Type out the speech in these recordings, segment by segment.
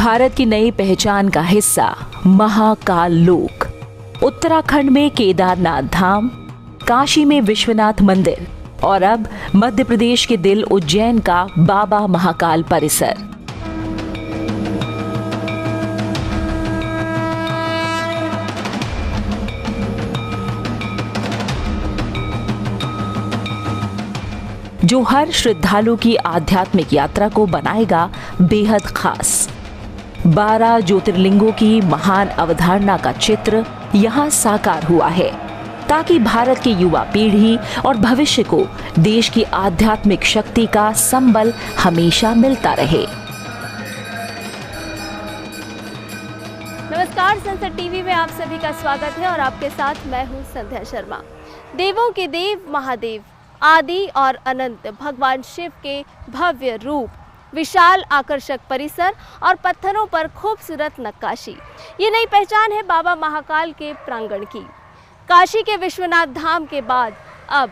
भारत की नई पहचान का हिस्सा महाकाल लोक। उत्तराखंड में केदारनाथ धाम, काशी में विश्वनाथ मंदिर और अब मध्य प्रदेश के दिल उज्जैन का बाबा महाकाल परिसर। जो हर श्रद्धालु की आध्यात्मिक यात्रा को बनाएगा बेहद खास। 12 ज्योतिर्लिंगों की महान अवधारणा का चित्र यहाँ साकार हुआ है, ताकि भारत की युवा पीढ़ी और भविष्य को देश की आध्यात्मिक शक्ति का संबल हमेशा मिलता रहे। नमस्कार, सनसेट टीवी में आप सभी का स्वागत है और आपके साथ मैं हूं संध्या शर्मा। देवों के देव महादेव, आदि और अनंत भगवान शिव के भव्य रूप, विशाल आकर्षक परिसर और पत्थरों पर खूबसूरत नक्काशी, ये नई पहचान है बाबा महाकाल के प्रांगण की। काशी के विश्वनाथ धाम के बाद अब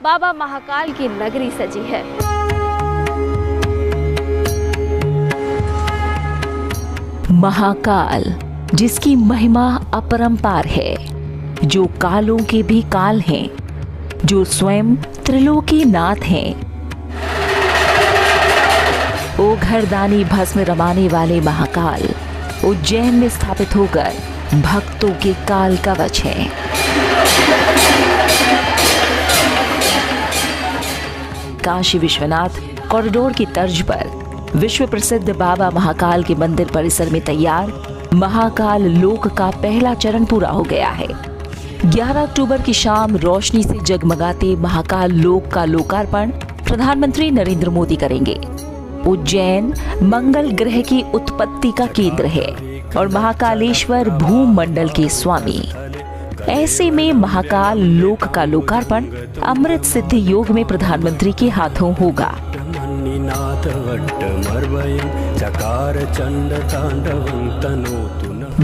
बाबा महाकाल की नगरी सजी है। महाकाल, जिसकी महिमा अपरंपार है, जो कालों के भी काल हैं, जो स्वयं त्रिलोकी नाथ हैं। ओ घरदानी भस्म रमाने वाले महाकाल उज्जैन में स्थापित होकर भक्तों के काल कवच हैं। काशी विश्वनाथ कॉरिडोर की तर्ज पर विश्व प्रसिद्ध बाबा महाकाल के मंदिर परिसर में तैयार महाकाल लोक का पहला चरण पूरा हो गया है। 11 अक्टूबर की शाम रोशनी से जगमगाते महाकाल लोक का लोकार्पण प्रधानमंत्री नरेंद्र मोदी करेंगे। उज्जैन मंगल ग्रह की उत्पत्ति का केंद्र है और महाकालेश्वर भूमंडल के स्वामी। ऐसे में महाकाल लोक का लोकार्पण अमृत सिद्धि योग में प्रधानमंत्री के हाथों होगा।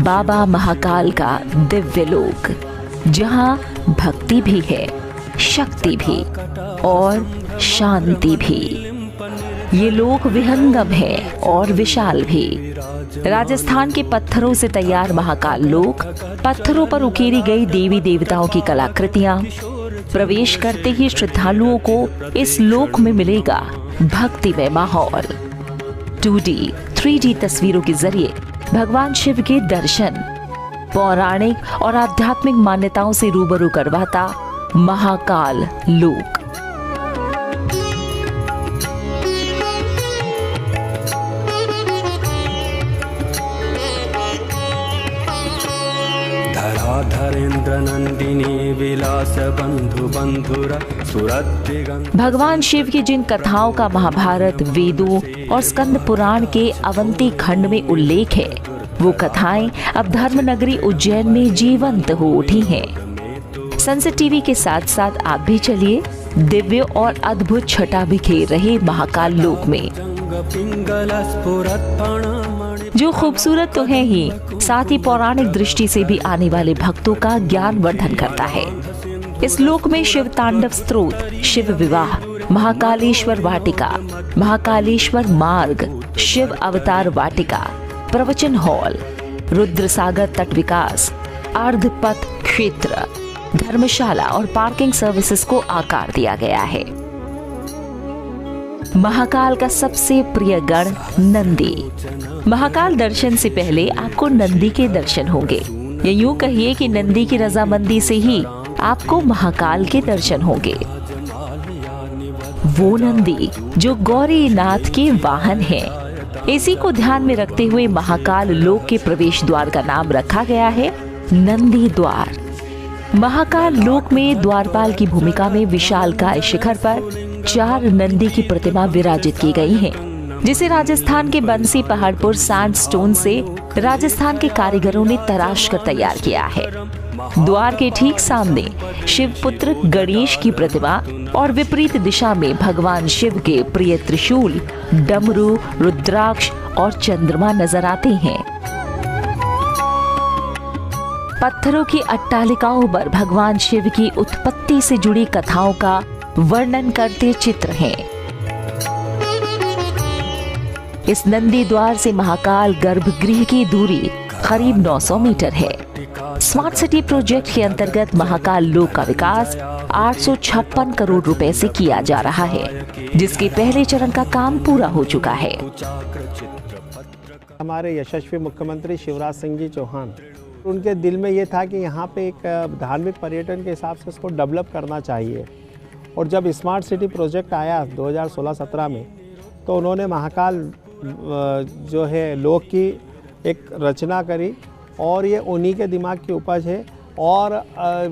बाबा महाकाल का दिव्य लोक, जहाँ भक्ति भी है, शक्ति भी और शांति भी। ये लोक विहंगम है और विशाल भी। राजस्थान के पत्थरों से तैयार महाकाल लोक, पत्थरों पर उकेरी गई देवी देवताओं की कलाकृतियां। प्रवेश करते ही श्रद्धालुओं को इस लोक में मिलेगा भक्तिमय माहौल। 2D, 3D तस्वीरों के जरिए भगवान शिव के दर्शन, पौराणिक और आध्यात्मिक मान्यताओं से रूबरू करवाता महाकाल लोक। भगवान शिव की जिन कथाओं का महाभारत, वेदों और स्कंद पुराण के अवंती खंड में उल्लेख है, वो कथाएं अब धर्मनगरी उज्जैन में जीवंत हो उठी हैं। सनसेट टीवी के साथ साथ आप भी चलिए दिव्य और अद्भुत छटा बिखेर रहे महाकाल लोक में, जो खूबसूरत तो है ही, साथ ही पौराणिक दृष्टि से भी आने वाले भक्तों का ज्ञान वर्धन करता है। इस लोक में शिव तांडव स्त्रोत, शिव विवाह, महाकालेश्वर वाटिका, महाकालेश्वर मार्ग, शिव अवतार वाटिका, प्रवचन हॉल, रुद्र सागर तट विकास, अर्धपथ क्षेत्र, धर्मशाला और पार्किंग सर्विसेज को आकार दिया गया है। महाकाल का सबसे प्रिय गण नंदी। महाकाल दर्शन से पहले आपको नंदी के दर्शन होंगे, या यूं कहिए कि नंदी की रजामंदी से ही आपको महाकाल के दर्शन होंगे। वो नंदी जो गौरीनाथ के वाहन हैं। इसी को ध्यान में रखते हुए महाकाल लोक के प्रवेश द्वार का नाम रखा गया है नंदी द्वार। महाकाल लोक में द्वारपाल की भूमिका में विशालकाय शिखर पर 4 नंदी की प्रतिमा विराजित की गई है, जिसे राजस्थान के बंसी पहाड़पुर सैंडस्टोन से राजस्थान के कारीगरों ने तराश कर तैयार किया है। द्वार के ठीक सामने शिव पुत्र गणेश की प्रतिमा और विपरीत दिशा में भगवान शिव के प्रिय त्रिशूल, डमरू, रुद्राक्ष और चंद्रमा नजर आते हैं। पत्थरों की अट्टालिकाओं पर भगवान शिव की उत्पत्ति से जुड़ी कथाओं का वर्णन करते चित्र हैं। इस नंदी द्वार से महाकाल गर्भगृह की दूरी करीब 900 मीटर है। स्मार्ट सिटी प्रोजेक्ट के अंतर्गत महाकाल लोक का विकास 856 करोड़ रुपए से किया जा रहा है, जिसके पहले चरण का काम पूरा हो चुका है। हमारे यशस्वी मुख्यमंत्री शिवराज सिंह जी चौहान, उनके दिल में ये था कि यहाँ पे एक धार्मिक पर्यटन के हिसाब से इसको डेवलप करना चाहिए। और जब स्मार्ट सिटी प्रोजेक्ट आया 2016-17 में, तो उन्होंने महाकाल जो है लोक की एक रचना करी और ये उन्हीं के दिमाग की उपज है। और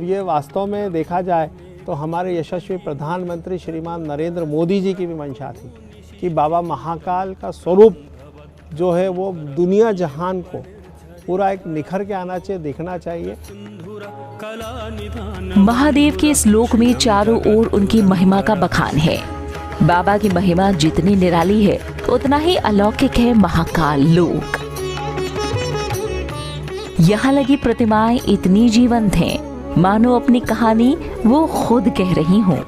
ये वास्तव में देखा जाए तो हमारे यशस्वी प्रधानमंत्री श्रीमान नरेंद्र मोदी जी की भी मंशा थी कि बाबा महाकाल का स्वरूप जो है वो दुनिया जहान को पूरा एक निखर के आना चाहिए, दिखना चाहिए। महादेव के इस लोक में चारों ओर उनकी महिमा का बखान है। बाबा की महिमा जितनी निराली है, उतना ही अलौकिक है महाकाल लोक। यहाँ लगी प्रतिमाएं इतनी जीवंत हैं, मानो अपनी कहानी वो खुद कह रही हों।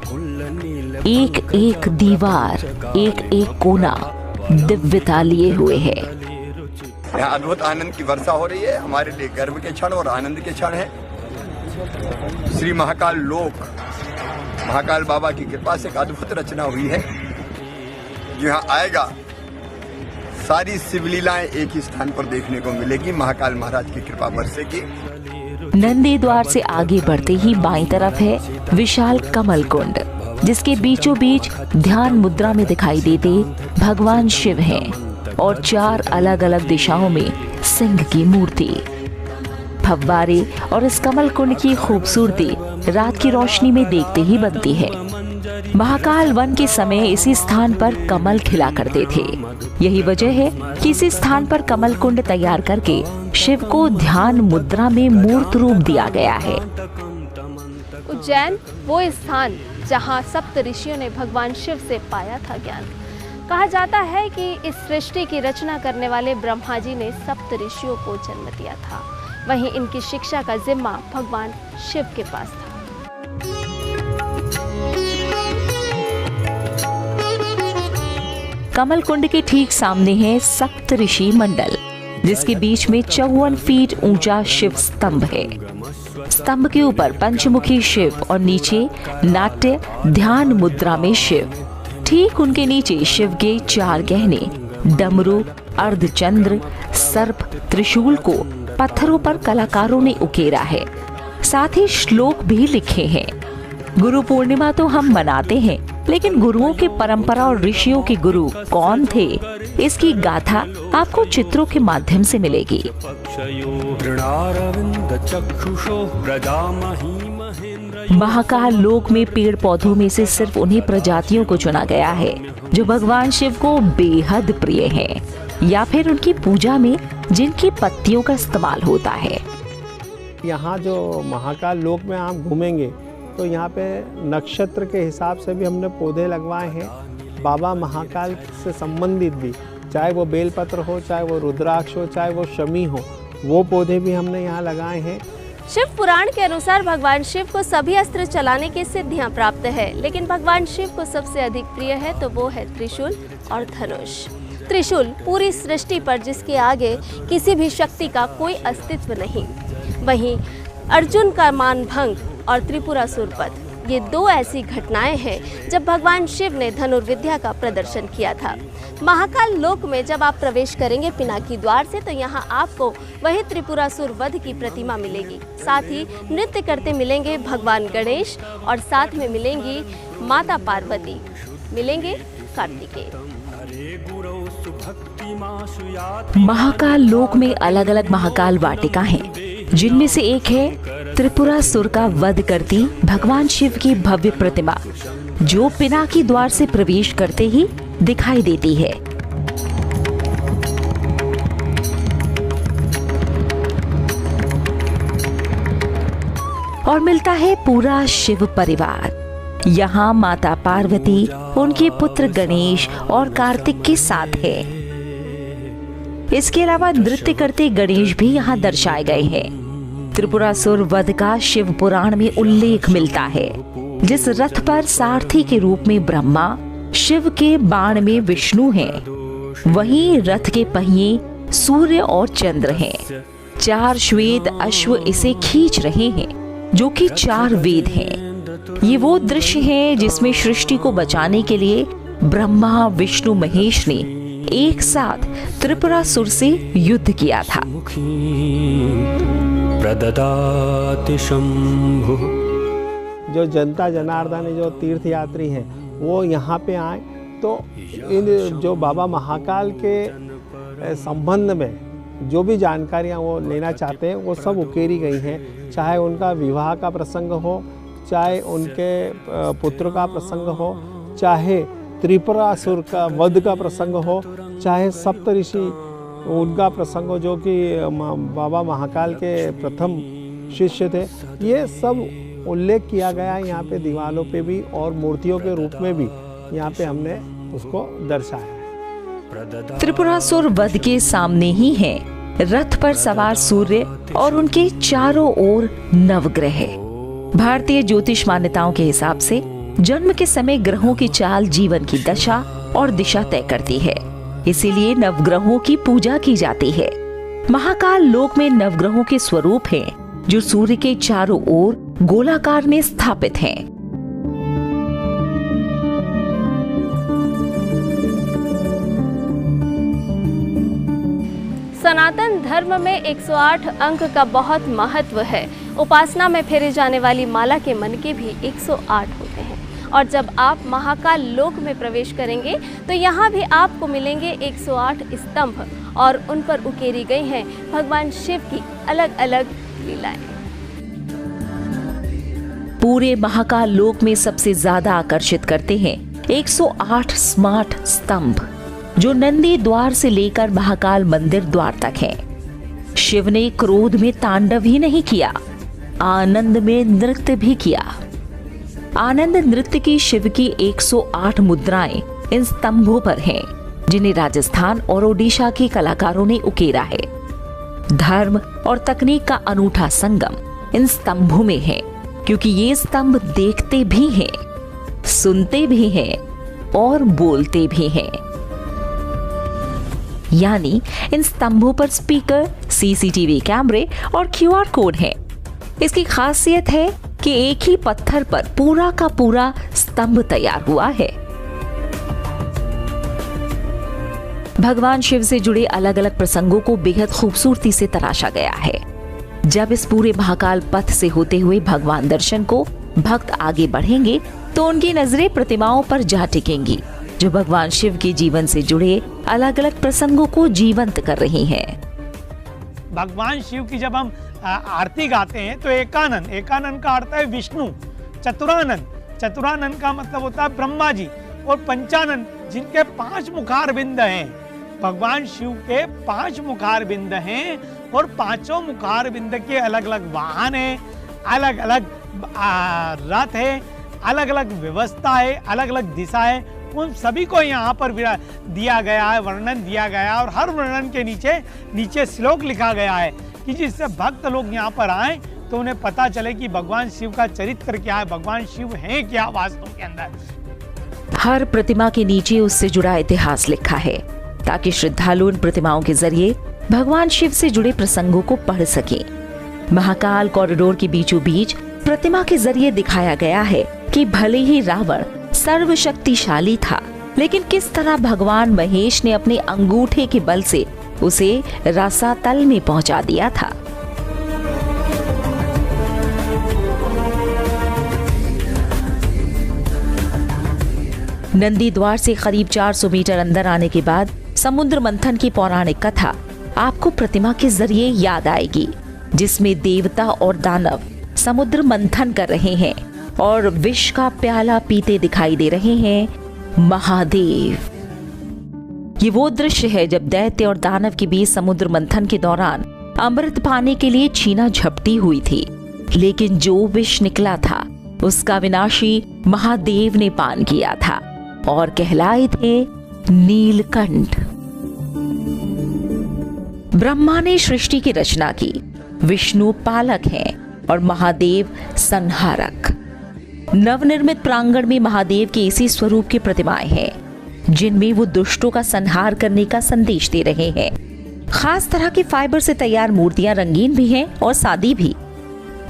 एक एक दीवार, एक एक कोना दिव्यता लिए हुए है। यहाँ अद्भुत आनंद की वर्षा हो रही है। हमारे लिए गर्व के क्षण और आनंद के क्षण है। श्री महाकाल लोक, महाकाल बाबा की कृपा से एक अद्भुत रचना हुई है। जो यहाँ आएगा, सारी शिवलीलाएं एक ही स्थान पर देखने को मिलेगी। महाकाल महाराज की कृपा बरसेगी। नंदी द्वार से आगे बढ़ते ही बाईं तरफ है विशाल कमल कुंड, जिसके बीचों बीच ध्यान मुद्रा में दिखाई देते भगवान शिव हैं और 4 अलग अलग दिशाओं में सिंह की मूर्ति। फव्वारे और इस कमल कुंड की खूबसूरती रात की रोशनी में देखते ही बनती है। महाकाल वन के समय इसी स्थान पर कमल खिला करते थे। यही वजह है कि इसी स्थान पर कमल कुंड तैयार करके शिव को ध्यान मुद्रा में मूर्त रूप दिया गया है। उज्जैन वो स्थान जहाँ सप्त ऋषियों ने भगवान शिव से पाया था ज्ञान। कहा जाता है कि इस सृष्टि की रचना करने वाले ब्रह्मा जी ने सप्त ऋषियों को जन्म दिया था। वहीं इनकी शिक्षा का जिम्मा भगवान शिव के पास था। कमल कुंड के ठीक सामने है सप्त ऋषि मंडल, जिसके बीच में 54 फीट ऊंचा शिव स्तंभ है। स्तंभ के ऊपर पंचमुखी शिव और नीचे नाट्य ध्यान मुद्रा में शिव। ठीक उनके नीचे शिव के 4 गहने डमरू, अर्धचंद्र, सर्प, त्रिशूल को पत्थरों पर कलाकारों ने उकेरा है। साथ ही श्लोक भी लिखे हैं। गुरु पूर्णिमा तो हम मनाते हैं, लेकिन गुरुओं की परंपरा और ऋषियों के गुरु कौन थे, इसकी गाथा आपको चित्रों के माध्यम से मिलेगी। महाकाल लोक में पेड़ पौधों में से सिर्फ उन्हीं प्रजातियों को चुना गया है जो भगवान शिव को बेहद प्रिय हैं, या फिर उनकी पूजा में जिनकी पत्तियों का इस्तेमाल होता है। यहाँ जो महाकाल लोक में आप घूमेंगे तो यहाँ पे नक्षत्र के हिसाब से भी हमने पौधे लगवाए हैं। बाबा महाकाल से संबंधित भी, चाहे वो बेलपत्र हो, चाहे वो रुद्राक्ष हो, चाहे वो शमी हो, वो पौधे भी हमने यहाँ लगाए हैं। शिव पुराण के अनुसार भगवान शिव को सभी अस्त्र चलाने की सिद्धियां प्राप्त है, लेकिन भगवान शिव को सबसे अधिक प्रिय है तो वो है त्रिशूल और धनुष। त्रिशूल पूरी सृष्टि पर जिसके आगे किसी भी शक्ति का कोई अस्तित्व नहीं। वहीं अर्जुन का मानभंग और त्रिपुरासुर वध, ये 2 ऐसी घटनाएं हैं जब भगवान शिव ने धनुर्विद्या का प्रदर्शन किया था। महाकाल लोक में जब आप प्रवेश करेंगे पिनाकी द्वार से, तो यहाँ आपको वही त्रिपुरासुर वध की प्रतिमा मिलेगी। साथ ही नृत्य करते मिलेंगे भगवान गणेश और साथ में मिलेंगी माता पार्वती, मिलेंगे कार्तिकेय। महाकाल लोक में अलग अलग महाकाल वाटिका हैं, जिनमें से एक है त्रिपुरासुर का वध करती भगवान शिव की भव्य प्रतिमा, जो पिनाकी द्वार से प्रवेश करते ही दिखाई देती है। और मिलता है पूरा शिव परिवार। यहाँ माता पार्वती, उनके पुत्र गणेश और कार्तिक के साथ है। इसके अलावा नृत्य करते गणेश भी यहाँ दर्शाए गए हैं। त्रिपुरासुर वध का शिव पुराण में उल्लेख मिलता है, जिस रथ पर सारथी के रूप में ब्रह्मा, शिव के बाण में विष्णु हैं वहीं रथ के पहिए सूर्य और चंद्र हैं। 4 श्वेत अश्व इसे खींच रहे हैं, जो कि 4 वेद हैं। ये वो दृश्य है जिसमें सृष्टि को बचाने के लिए ब्रह्मा, विष्णु, महेश ने एक साथ त्रिपुरासुर से युद्ध किया था। प्रददाति शंभु। जो जनता जनार्दन जो तीर्थ यात्री हैं वो यहाँ पे आए तो इन जो बाबा महाकाल के संबंध में जो भी जानकारियाँ वो लेना चाहते हैं वो सब उकेरी गई हैं। चाहे उनका विवाह का प्रसंग हो, चाहे उनके पुत्र का प्रसंग हो, चाहे त्रिपुरासुर का वध का प्रसंग हो, चाहे सप्तऋषि उनका प्रसंग हो जो कि बाबा महाकाल के प्रथम शिष्य थे। ये सब उल्लेख किया गया है यहाँ पे दीवारों पे भी और मूर्तियों के रूप में भी यहाँ पे हमने उसको दर्शाया है। त्रिपुरासुर वध के सामने ही है रथ पर सवार सूर्य और उनके चारों ओर नवग्रह। भारतीय ज्योतिष मान्यताओं के हिसाब से जन्म के समय ग्रहों की चाल जीवन की दशा और दिशा तय करती है, इसीलिए नवग्रहों की पूजा की जाती है। महाकाल लोक में नवग्रहों के स्वरूप हैं, जो सूर्य के चारों ओर गोलाकार में स्थापित हैं। सनातन धर्म में 108 अंक का बहुत महत्व है। उपासना में फेरे जाने वाली माला के मनके भी 108 होते हैं और जब आप महाकाल लोक में प्रवेश करेंगे तो यहाँ भी आपको मिलेंगे 108 स्तंभ और उन पर उकेरी गई हैं भगवान शिव की अलग अलग लीलाएं। पूरे महाकाल लोक में सबसे ज्यादा आकर्षित करते हैं 108 स्मार्ट स्तंभ, जो नंदी द्वार से लेकर महाकाल मंदिर द्वार तक हैं। शिव ने क्रोध में तांडव ही नहीं किया, आनंद में नृत्य भी किया। आनंद नृत्य की शिव की 108 मुद्राएं इन स्तंभों पर हैं, जिन्हें राजस्थान और ओडिशा के कलाकारों ने उकेरा है। धर्म और तकनीक का अनूठा संगम इन स्तंभों में है, क्योंकि ये स्तंभ देखते भी हैं, सुनते भी हैं और बोलते भी हैं। यानी इन स्तंभों पर स्पीकर, सीसीटीवी कैमरे और क्यूआर कोड है। इसकी खासियत है कि एक ही पत्थर पर पूरा का पूरा स्तंभ तैयार हुआ है। भगवान शिव से जुड़े अलग अलग प्रसंगों को बेहद खूबसूरती से तराशा गया है। जब इस पूरे महाकाल पथ से होते हुए भगवान दर्शन को भक्त आगे बढ़ेंगे तो उनकी नजरें प्रतिमाओं पर जा टिकेंगी, जो भगवान शिव के जीवन से जुड़े अलग अलग प्रसंगों को जीवंत कर रही हैं। भगवान शिव की जब हम आरती गाते हैं तो एकानन, एकानन का अर्थ है विष्णु। चतुरानन, चतुरानन का मतलब होता है ब्रह्मा जी। और पंचानन, जिनके 5 मुखार बिंद हैं। भगवान शिव के 5 मुखार बिंद हैं और 5 मुखार बिंद के अलग अलग वाहन हैं, अलग अलग रथ है, अलग अलग व्यवस्था है, अलग अलग दिशा है। उन सभी को यहाँ पर दिया गया है, वर्णन दिया गया है और हर वर्णन के नीचे श्लोक लिखा गया है कि जिससे भक्त लोग यहाँ पर आए तो उन्हें पता चले कि भगवान शिव का चरित्र क्या है, भगवान शिव है क्या वास्तव के अंदर। हर प्रतिमा के नीचे उससे जुड़ा इतिहास लिखा है, ताकि श्रद्धालु उन प्रतिमाओं के जरिए भगवान शिव से जुड़े प्रसंगों को पढ़ सके। महाकाल कॉरिडोर के बीचों बीच प्रतिमा के जरिए दिखाया गया है कि भले ही रावण सर्वशक्तिशाली था, लेकिन किस तरह भगवान महेश ने अपने अंगूठे के बल से उसे रसातल में पहुंचा दिया था। नंदी द्वार से करीब 400 मीटर अंदर आने के बाद समुद्र मंथन की पौराणिक कथा आपको प्रतिमा के जरिए याद आएगी, जिसमें देवता और दानव समुद्र मंथन कर रहे हैं और विष का प्याला पीते दिखाई दे रहे हैं महादेव। ये वो दृश्य है जब दैत्य और दानव के बीच समुद्र मंथन के दौरान अमृत पाने के लिए छीना झपटी हुई थी, लेकिन जो विष निकला था उसका विनाशी महादेव ने पान किया था और कहलाए थे नीलकंठ। ब्रह्मा ने सृष्टि की रचना की, विष्णु पालक हैं और महादेव संहारक। नवनिर्मित प्रांगण में महादेव के इसी स्वरूप की प्रतिमाएं हैं। जिनमें वो दुष्टों का संहार करने का संदेश दे रहे हैं। खास तरह के फाइबर से तैयार मूर्तियां रंगीन भी हैं और सादी भी।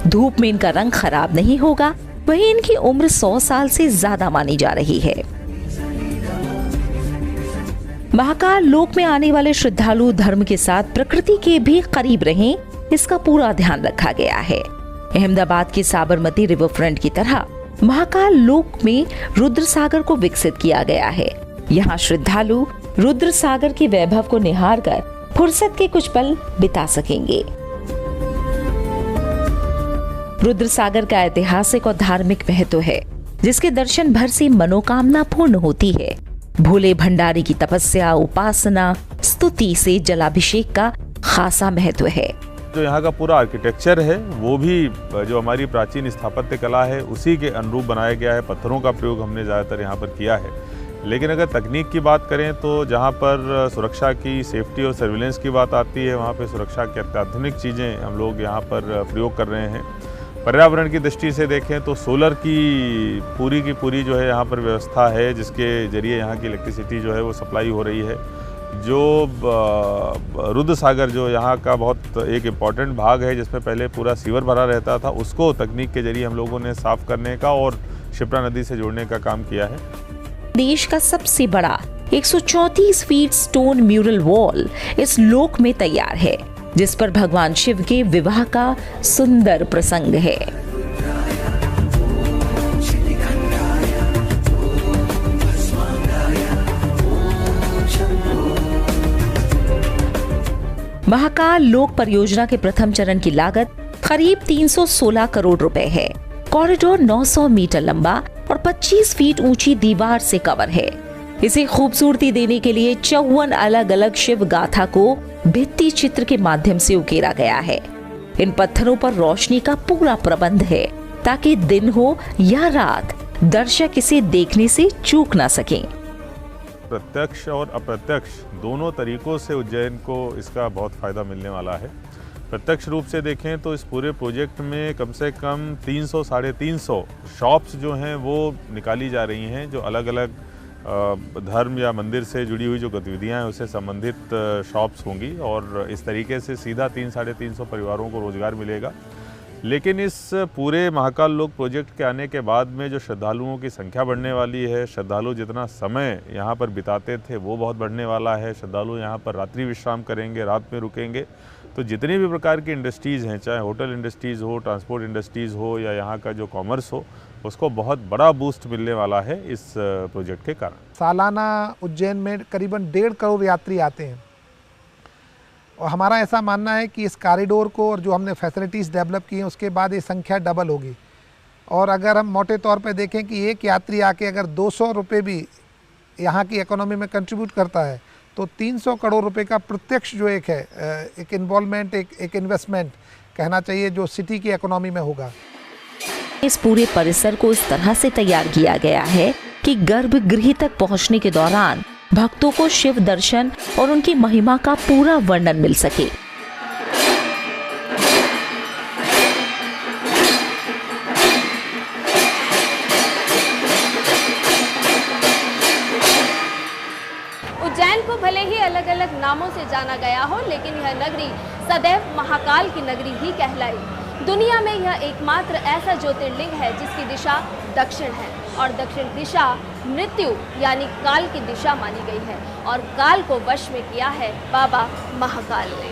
धूप में इनका रंग खराब नहीं होगा, वहीं इनकी उम्र 100 साल से ज्यादा मानी जा रही है। महाकाल लोक में आने वाले श्रद्धालु धर्म के साथ प्रकृति के भी करीब रहें, इसका पूरा ध्यान रखा गया है। अहमदाबाद के साबरमती रिवर फ्रंट की तरह महाकाल लोक में रुद्र सागर को विकसित किया गया है। यहाँ श्रद्धालु रुद्र सागर के वैभव को निहार कर फुर्सत के कुछ पल बिता सकेंगे। रुद्र सागर का ऐतिहासिक और धार्मिक महत्व है, जिसके दर्शन भर से मनोकामना पूर्ण होती है। भोले भंडारी की तपस्या, उपासना, स्तुति से जलाभिषेक का खासा महत्व है। जो यहाँ का पूरा आर्किटेक्चर है वो भी जो हमारी प्राचीन स्थापत्य कला है उसी के अनुरूप बनाया गया है। पत्थरों का प्रयोग हमने ज़्यादातर यहाँ पर किया है। लेकिन अगर तकनीक की बात करें तो जहाँ पर सुरक्षा की, सेफ्टी और सर्विलेंस की बात आती है, वहाँ पे सुरक्षा की अत्याधुनिक चीज़ें हम लोग यहाँ पर प्रयोग कर रहे हैं। पर्यावरण की दृष्टि से देखें तो सोलर की पूरी जो है यहाँ पर व्यवस्था है, जिसके जरिए यहाँ की इलेक्ट्रिसिटी जो है वो सप्लाई हो रही है। जो रुद्र सागर जो यहाँ का बहुत एक इम्पॉर्टेंट भाग है, जिसमें पहले पूरा सीवर भरा रहता था, उसको तकनीक के जरिए हम लोगों ने साफ करने का और शिप्रा नदी से जोड़ने का काम किया है। देश का सबसे बड़ा 134 फीट स्टोन म्यूरल वॉल इस लोक में तैयार है, जिस पर भगवान शिव के विवाह का सुंदर प्रसंग है। महाकाल लोक परियोजना के प्रथम चरण की लागत करीब 316 करोड़ रुपए है। कॉरिडोर 900 मीटर लंबा और 25 फीट ऊंची दीवार से कवर है। इसे खूबसूरती देने के लिए 54 अलग अलग शिव गाथा को भित्ति चित्र के माध्यम से उकेरा गया है। इन पत्थरों पर रोशनी का पूरा प्रबंध है, ताकि दिन हो या रात दर्शक इसे देखने से चूक ना सकें। प्रत्यक्ष और अप्रत्यक्ष दोनों तरीकों से उज्जैन को इसका बहुत फ़ायदा मिलने वाला है। प्रत्यक्ष रूप से देखें तो इस पूरे प्रोजेक्ट में कम से कम 300 साढ़े 300 शॉप्स जो हैं वो निकाली जा रही हैं, जो अलग अलग धर्म या मंदिर से जुड़ी हुई जो गतिविधियां हैं उससे संबंधित शॉप्स होंगी, और इस तरीके से सीधा 300-350 परिवारों को रोज़गार मिलेगा। लेकिन इस पूरे महाकाल लोक प्रोजेक्ट के आने के बाद में जो श्रद्धालुओं की संख्या बढ़ने वाली है, श्रद्धालु जितना समय यहाँ पर बिताते थे वो बहुत बढ़ने वाला है। श्रद्धालु यहाँ पर रात्रि विश्राम करेंगे, रात में रुकेंगे, तो जितनी भी प्रकार की इंडस्ट्रीज़ हैं, चाहे होटल इंडस्ट्रीज़ हो, ट्रांसपोर्ट इंडस्ट्रीज़ हो या यहाँ का जो कॉमर्स हो, उसको बहुत बड़ा बूस्ट मिलने वाला है इस प्रोजेक्ट के कारण। सालाना उज्जैन में करीबन 1.5 करोड़ यात्री आते हैं, और हमारा ऐसा मानना है कि इस कॉरिडोर को और जो हमने फैसिलिटीज़ डेवलप की हैं उसके बाद ये संख्या डबल होगी। और अगर हम मोटे तौर पे देखें कि एक यात्री आके अगर 200 रुपये भी यहाँ की इकोनॉमी में कंट्रीब्यूट करता है, तो 300 करोड़ रुपए का प्रत्यक्ष जो एक है एक इन्वॉल्वमेंट, एक इन्वेस्टमेंट कहना चाहिए, जो सिटी की इकोनॉमी में होगा। इस पूरे परिसर को इस तरह से तैयार किया गया है कि गर्भगृह तक पहुंचने के दौरान भक्तों को शिव दर्शन और उनकी महिमा का पूरा वर्णन मिल सके। उज्जैन को भले ही अलग अलग नामों से जाना गया हो, लेकिन यह नगरी सदैव महाकाल की नगरी ही कहलाई। दुनिया में यह एकमात्र ऐसा ज्योतिर्लिंग है जिसकी दिशा दक्षिण है, और दक्षिण दिशा मृत्यु यानी काल की दिशा मानी गई है, और काल को वश में किया है बाबा महाकाल ने।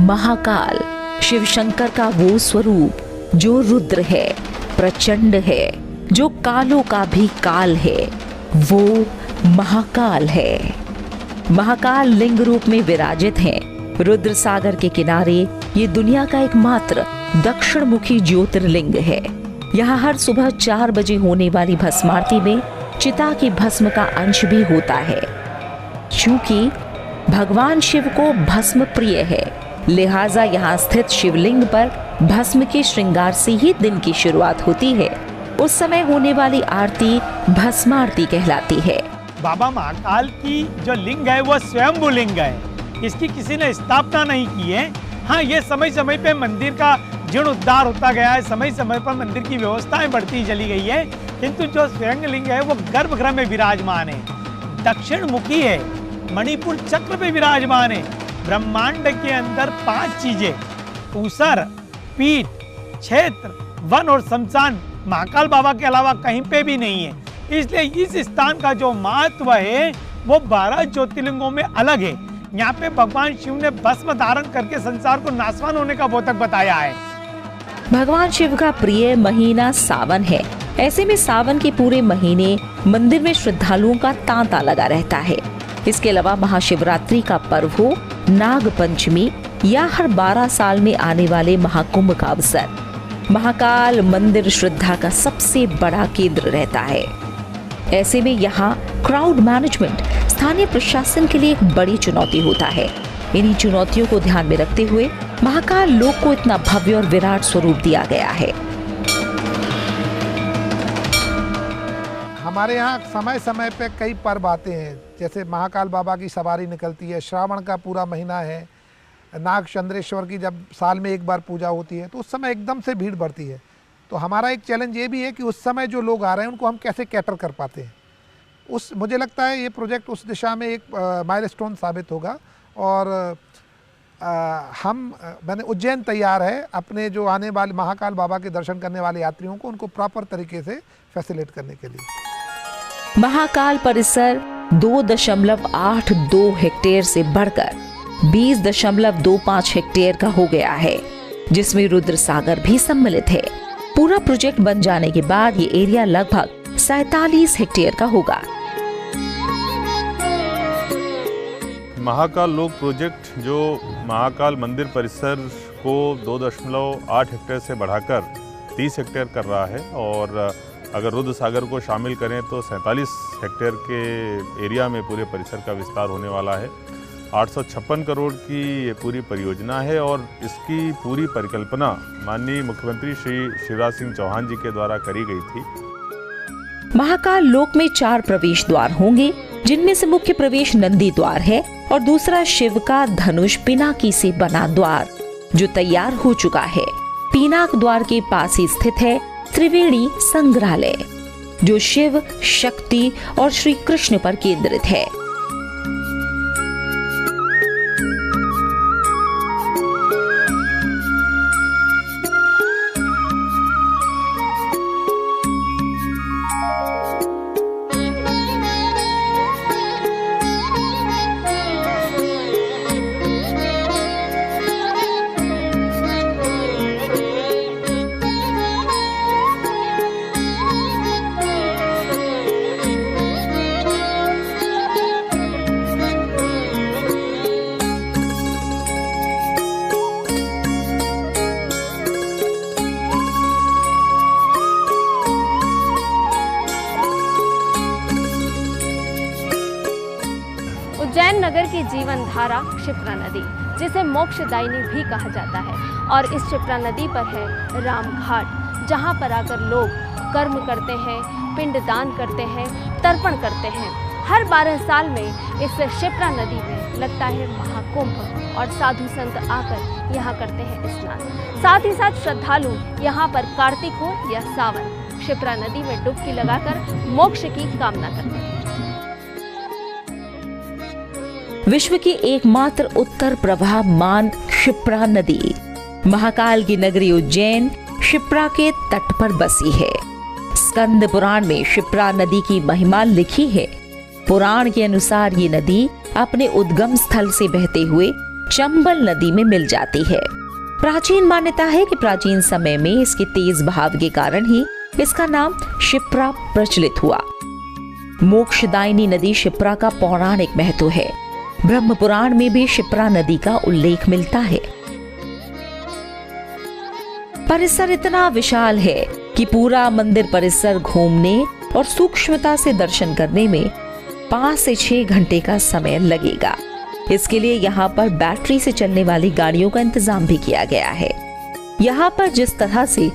महाकाल शिव शंकर का वो स्वरूप जो रुद्र है, प्रचंड है, जो कालों का भी काल है, वो महाकाल है। महाकाल लिंग रूप में विराजित हैं। रुद्र सागर के किनारे ये दुनिया का एकमात्र दक्षिण मुखी ज्योतिर्लिंग है। यहाँ हर सुबह 4 बजे होने वाली भस्मारती में चिता की भस्म का अंश भी होता है। क्योंकि भगवान शिव को भस्म प्रिय है, लिहाजा यहाँ स्थित शिवलिंग पर भस्म के श्रृंगार से ही दिन की शुरुआत होती है। उस समय होने वाली आरती भस्मारती कहलाती है। बाबा महाकाल की जो लिंग है वो स्वयंभू लिंग है, इसकी किसी ने स्थापना नहीं की है। हाँ, ये समय पे मंदिर का जीर्णोद्धार होता गया है, समय पर मंदिर की व्यवस्थाएं बढ़ती चली गई है, किंतु जो स्वयंलिंग है वो गर्भगृह में विराजमान है, दक्षिण मुखी है, मणिपुर चक्र पे विराजमान है। ब्रह्मांड के अंदर 5 चीजें, ऊसर, पीठ, क्षेत्र, वन और शमशान महाकाल बाबा के अलावा कहीं पे भी नहीं है। इसलिए इस स्थान का जो महत्व है वो 12 ज्योतिर्लिंगों में अलग है। यहाँ पे भगवान शिव ने भस्म धारण करके संसार को नाशवान होने का बोधक बताया है। भगवान शिव का प्रिय महीना सावन है। ऐसे में सावन के पूरे महीने मंदिर में श्रद्धालुओं का तांता लगा रहता है। इसके अलावा महाशिवरात्रि का पर्व हो, नाग पंचमी या हर 12 साल में आने वाले महाकुंभ का अवसर, महाकाल मंदिर श्रद्धा का सबसे बड़ा केंद्र रहता है। ऐसे में यहाँ क्राउड मैनेजमेंट स्थानीय प्रशासन के लिए एक बड़ी चुनौती होता है। इन्हीं चुनौतियों को ध्यान में रखते हुए महाकाल लोक को इतना भव्य और विराट स्वरूप दिया गया है। हमारे यहाँ समय समय पे कई पर्व आते हैं, जैसे महाकाल बाबा की सवारी निकलती है, श्रावण का पूरा महीना है, नाग चंद्रेश्वर की जब साल में एक बार पूजा होती है तो उस समय एकदम से भीड़ बढ़ती है। तो हमारा एक चैलेंज ये भी है कि उस समय जो लोग आ रहे हैं उनको हम कैसे कैटर कर पाते हैं। मुझे लगता है ये प्रोजेक्ट उस दिशा में एक माइलस्टोन साबित होगा। और मैंने उज्जैन तैयार है अपने जो आने वाले महाकाल बाबा के दर्शन करने वाले यात्रियों को उनको प्रॉपर तरीके से फैसिलिटेट करने के लिए। महाकाल परिसर 2.82 हेक्टेयर से बढ़कर 20.25 हेक्टेयर का हो गया है, जिसमें रुद्र सागर भी सम्मिलित है। पूरा प्रोजेक्ट बन जाने के बाद ये एरिया लगभग 47 हेक्टेयर का होगा। महाकाल लोक प्रोजेक्ट जो महाकाल मंदिर परिसर को 2.8 हेक्टेयर से बढ़ाकर 30 हेक्टेयर कर रहा है, और अगर रुद्र सागर को शामिल करें तो 47 हेक्टेयर के एरिया में पूरे परिसर का विस्तार होने वाला है। 856 करोड़ की ये पूरी परियोजना है और इसकी पूरी परिकल्पना माननीय मुख्यमंत्री श्री शिवराज सिंह चौहान जी के द्वारा करी गई थी। महाकाल लोक में 4 प्रवेश द्वार होंगे, जिनमें से मुख्य प्रवेश नंदी द्वार है और दूसरा शिव का धनुष पिनाकी से बना द्वार जो तैयार हो चुका है। पिनाक द्वार के पास ही स्थित है त्रिवेणी संग्रहालय, जो शिव, शक्ति और श्री कृष्ण पर केंद्रित है। उज्जैन नगर की जीवन धारा क्षिप्रा नदी, जिसे मोक्षदायिनी भी कहा जाता है, और इस क्षिप्रा नदी पर है राम घाट, जहाँ पर आकर लोग कर्म करते हैं, पिंडदान करते हैं, तर्पण करते हैं। हर 12 साल में इस क्षिप्रा नदी में लगता है महाकुंभ और साधु संत आकर यहाँ करते हैं स्नान। साथ ही साथ श्रद्धालु यहाँ पर कार्तिक हो या सावन क्षिप्रा नदी में डुबकी लगाकर मोक्ष की कामना करते हैं। विश्व की एकमात्र उत्तर प्रवाहमान क्षिप्रा नदी महाकाल की नगरी उज्जैन क्षिप्रा के तट पर बसी है। स्कंद पुराण में क्षिप्रा नदी की महिमा लिखी है। पुराण के अनुसार ये नदी अपने उद्गम स्थल से बहते हुए चंबल नदी में मिल जाती है। प्राचीन मान्यता है कि प्राचीन समय में इसके तेज बहाव के कारण ही इसका नाम क्षिप्रा प्रचलित हुआ। मोक्षदायिनी नदी क्षिप्रा का पौराणिक महत्व है। ब्रह्म पुराण में भी क्षिप्रा नदी का उल्लेख मिलता है। परिसर इतना विशाल है कि पूरा मंदिर परिसर घूमने और सूक्ष्मता से दर्शन करने में 5 से 6 घंटे का समय लगेगा। इसके लिए यहाँ पर बैटरी से चलने वाली गाड़ियों का इंतजाम भी किया गया है। यहाँ पर जिस तरह से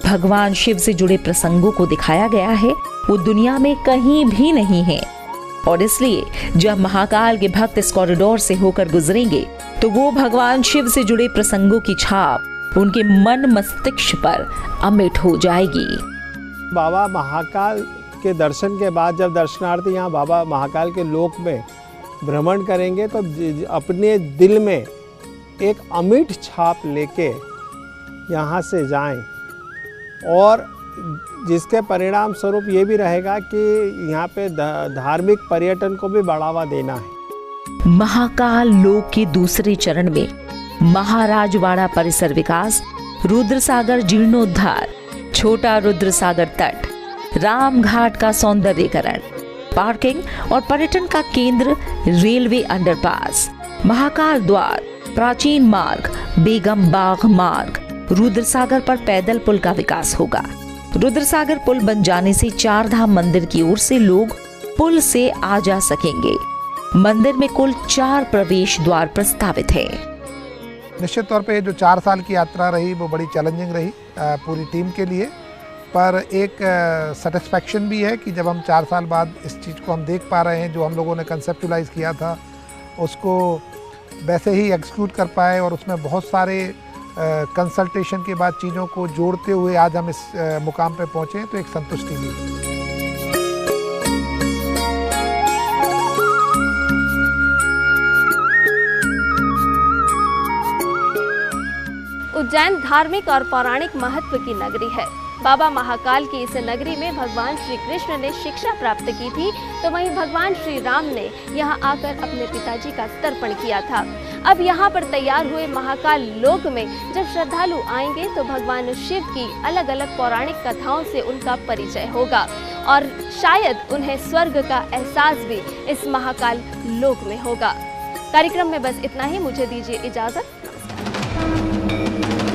भगवान शिव से जुड़े प्रसंगों को दिखाया गया है वो दुनिया में कहीं भी नहीं है, और इसलिए जब महाकाल के भक्त इस कॉरिडोर से होकर गुजरेंगे तो वो भगवान शिव से जुड़े प्रसंगों की छाप उनके मन मस्तिष्क पर अमिट हो जाएगी। बाबा महाकाल के दर्शन के बाद जब दर्शनार्थी यहाँ बाबा महाकाल के लोक में भ्रमण करेंगे तो अपने दिल में एक अमिट छाप लेके यहाँ से जाएं, और जिसके परिणाम स्वरूप ये भी रहेगा कि यहाँ पे धार्मिक पर्यटन को भी बढ़ावा देना है। महाकाल लोक के दूसरे चरण में महाराजवाड़ा परिसर विकास, रुद्रसागर जीर्णोद्धार, छोटा रुद्रसागर तट, रामघाट का सौंदर्यीकरण, पार्किंग और पर्यटन का केंद्र, रेलवे अंडरपास, महाकाल द्वार, प्राचीन मार्ग, बेगम बाग मार्ग, रुद्रसागर पर पैदल पुल का विकास होगा। रुद्रसागर पुल बन जाने से चार धाम मंदिर की ओर से लोग पुल से आ जा सकेंगे। मंदिर में कुल 4 प्रवेश द्वार प्रस्तावित है। निश्चित तौर पे जो 4 साल की यात्रा रही वो बड़ी चैलेंजिंग रही पूरी टीम के लिए, पर एक सेटिस्फैक्शन भी है कि जब हम 4 साल बाद इस चीज़ को हम देख पा रहे हैं, जो हम लोगों ने कंसेप्चुलाइज किया था उसको वैसे ही एग्जीक्यूट कर पाए, और उसमें बहुत सारे कंसल्टेशन के बाद चीज़ों को जोड़ते हुए आज हम इस मुकाम पे पहुँचे, तो एक संतुष्टि भी। उज्जैन धार्मिक और पौराणिक महत्व की नगरी है। बाबा महाकाल की इस नगरी में भगवान श्री कृष्ण ने शिक्षा प्राप्त की थी, तो वहीं भगवान श्री राम ने यहाँ आकर अपने पिताजी का तर्पण किया था। अब यहाँ पर तैयार हुए महाकाल लोक में जब श्रद्धालु आएंगे तो भगवान शिव की अलग अलग पौराणिक कथाओं से उनका परिचय होगा, और शायद उन्हें स्वर्ग का एहसास भी इस महाकाल लोक में होगा। कार्यक्रम में बस इतना ही, मुझे दीजिए इजाजत। नमस्कार।